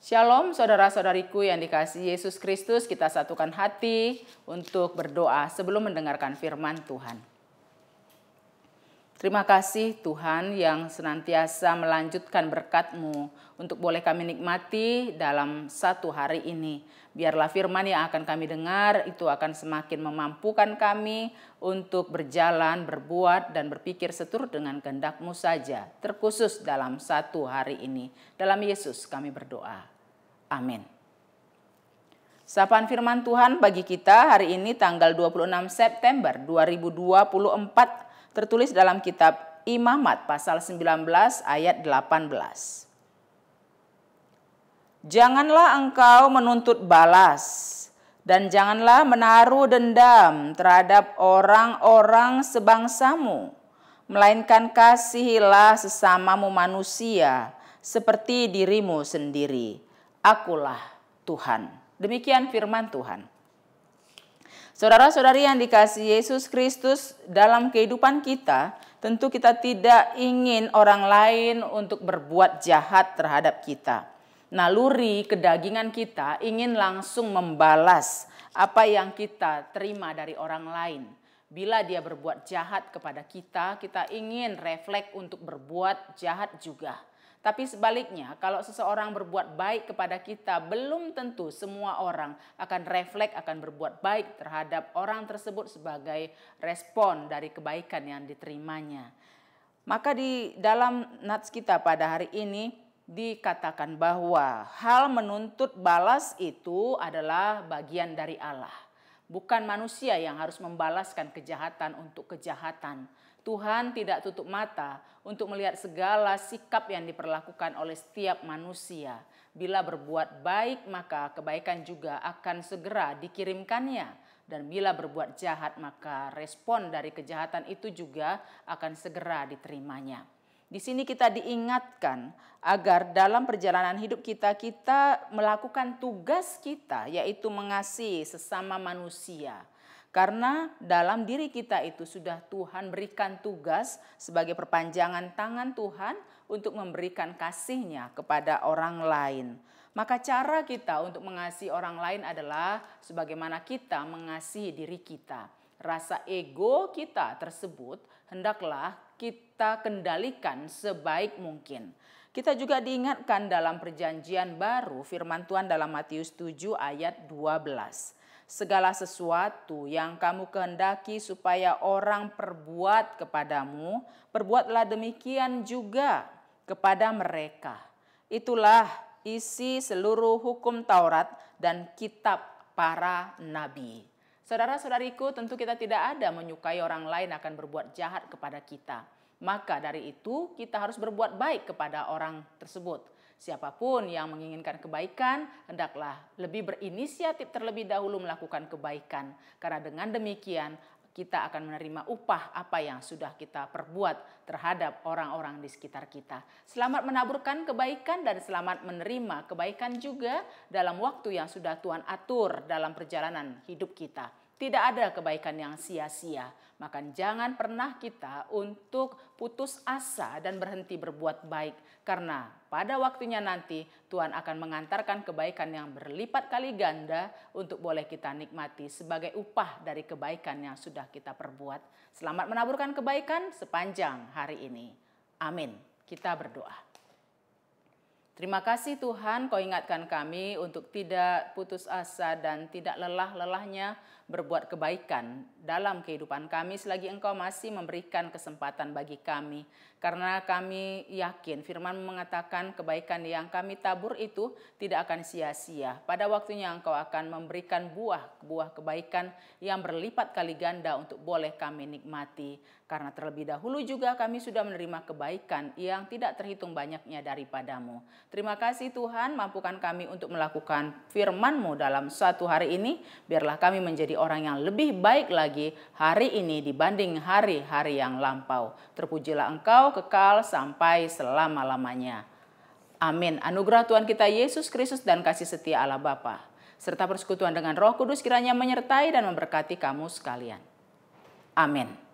Shalom saudara-saudariku yang dikasihi Yesus Kristus, kita satukan hati untuk berdoa sebelum mendengarkan firman Tuhan. Terima kasih Tuhan yang senantiasa melanjutkan berkat-Mu untuk boleh kami nikmati dalam satu hari ini. Biarlah firman yang akan kami dengar itu akan semakin memampukan kami untuk berjalan, berbuat, dan berpikir seturut dengan kehendak-Mu saja, terkhusus dalam satu hari ini. Dalam Yesus kami berdoa. Amin. Sapaan firman Tuhan bagi kita hari ini tanggal 26 September 2024 tertulis dalam kitab Imamat pasal 19 ayat 18. Janganlah engkau menuntut balas dan janganlah menaruh dendam terhadap orang-orang sebangsamu, melainkan kasihilah sesamamu manusia seperti dirimu sendiri. Akulah Tuhan. Demikian firman Tuhan. Saudara-saudari yang dikasihi Yesus Kristus, dalam kehidupan kita, tentu kita tidak ingin orang lain untuk berbuat jahat terhadap kita. Naluri kedagingan kita ingin langsung membalas apa yang kita terima dari orang lain. Bila dia berbuat jahat kepada kita, kita ingin refleks untuk berbuat jahat juga. Tapi sebaliknya, kalau seseorang berbuat baik kepada kita, belum tentu semua orang akan refleks akan berbuat baik terhadap orang tersebut sebagai respon dari kebaikan yang diterimanya. Maka di dalam nats kita pada hari ini dikatakan bahwa hal menuntut balas itu adalah bagian dari Allah. Bukan manusia yang harus membalaskan kejahatan untuk kejahatan. Tuhan tidak tutup mata untuk melihat segala sikap yang diperlakukan oleh setiap manusia. Bila berbuat baik, maka kebaikan juga akan segera dikirimkannya. Dan bila berbuat jahat, maka respon dari kejahatan itu juga akan segera diterimanya. Di sini kita diingatkan agar dalam perjalanan hidup kita melakukan tugas kita, yaitu mengasihi sesama manusia. Karena dalam diri kita itu sudah Tuhan berikan tugas sebagai perpanjangan tangan Tuhan untuk memberikan kasih-Nya kepada orang lain. Maka cara kita untuk mengasihi orang lain adalah sebagaimana kita mengasihi diri kita. Rasa ego kita tersebut hendaklah kita kendalikan sebaik mungkin. Kita juga diingatkan dalam perjanjian baru firman Tuhan dalam Matius 7 ayat 12. Segala sesuatu yang kamu kehendaki supaya orang perbuat kepadamu, perbuatlah demikian juga kepada mereka. Itulah isi seluruh hukum Taurat dan kitab para nabi. Saudara-saudariku, tentu kita tidak ada menyukai orang lain akan berbuat jahat kepada kita. Maka dari itu kita harus berbuat baik kepada orang tersebut. Siapapun yang menginginkan kebaikan, hendaklah lebih berinisiatif terlebih dahulu melakukan kebaikan. Karena dengan demikian kita akan menerima upah apa yang sudah kita perbuat terhadap orang-orang di sekitar kita. Selamat menaburkan kebaikan dan selamat menerima kebaikan juga dalam waktu yang sudah Tuhan atur dalam perjalanan hidup kita. Tidak ada kebaikan yang sia-sia. Maka jangan pernah kita untuk putus asa dan berhenti berbuat baik. Karena pada waktunya nanti Tuhan akan mengantarkan kebaikan yang berlipat kali ganda untuk boleh kita nikmati sebagai upah dari kebaikan yang sudah kita perbuat. Selamat menaburkan kebaikan sepanjang hari ini. Amin. Kita berdoa. Terima kasih Tuhan, Kau ingatkan kami untuk tidak putus asa dan tidak lelah-lelahnya berbuat kebaikan dalam kehidupan kami selagi Engkau masih memberikan kesempatan bagi kami. Karena kami yakin firman mengatakan kebaikan yang kami tabur itu tidak akan sia-sia. Pada waktunya Engkau akan memberikan buah kebaikan yang berlipat kali ganda untuk boleh kami nikmati. Karena terlebih dahulu juga kami sudah menerima kebaikan yang tidak terhitung banyaknya daripadamu. Terima kasih Tuhan, mampukan kami untuk melakukan firman-Mu dalam suatu hari ini. Biarlah kami menjadi orang yang lebih baik lagi hari ini dibanding hari-hari yang lampau. Terpujilah Engkau kekal sampai selama-lamanya. Amin. Anugerah Tuhan kita Yesus Kristus dan kasih setia Allah Bapa serta persekutuan dengan Roh Kudus kiranya menyertai dan memberkati kamu sekalian. Amin.